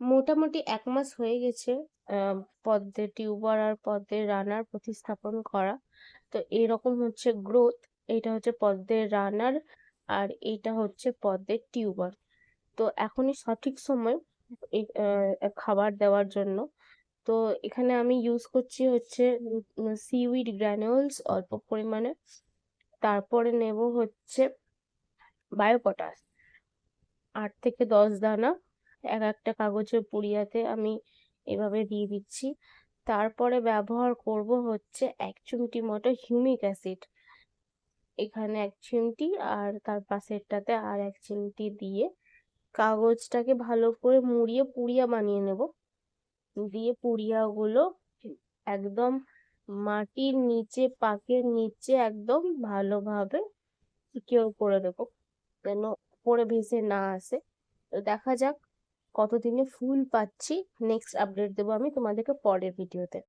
মোটামুটি ১ মাস হয়ে গেছে আ পদ্মের টিউবার আর পদ্মের রানার প্রতিস্থাপন করা। তো এরকম হচ্ছে গ্রোথ। এইটা হচ্ছে পদ্মের রানার আর এইটা হচ্ছে পদ্মের টিউবার। তো এখনই সঠিক সময় খাবার দেওয়ার জন্য। তো এখানে আমি ইউজ করছি হচ্ছে সিউইড গ্রানুলস অল্প পরিমাণে। তারপরে নেব হচ্ছে বায়ো পটাশ ৮ থেকে ১০ দানা একটা কাগজের পুড়িয়াতে আমি এভাবে দিয়ে দিচ্ছি। তারপরে ব্যবহার করব হচ্ছে ১ চিমটি মতো হিউমিক অ্যাসিড। এখানে ১ চিমটি আর তার পাশেরটাতে আর ১ চিমটি দিয়ে কাগজটাকে ভালো করে মুড়িয়ে পুড়িয়া বানিয়ে নেব। দিয়ে পুড়িয়াগুলো একদম মাটির নিচে পাকের নিচে একদম ভালোভাবে সিকিউর করে দেবো যেন উপরে ভেসে না আসে। তো দেখা যাক কতদিনে ফুল পাচ্ছি। নেক্সট আপডেট দেবো আমি তোমাদেরকে পরের ভিডিওতে।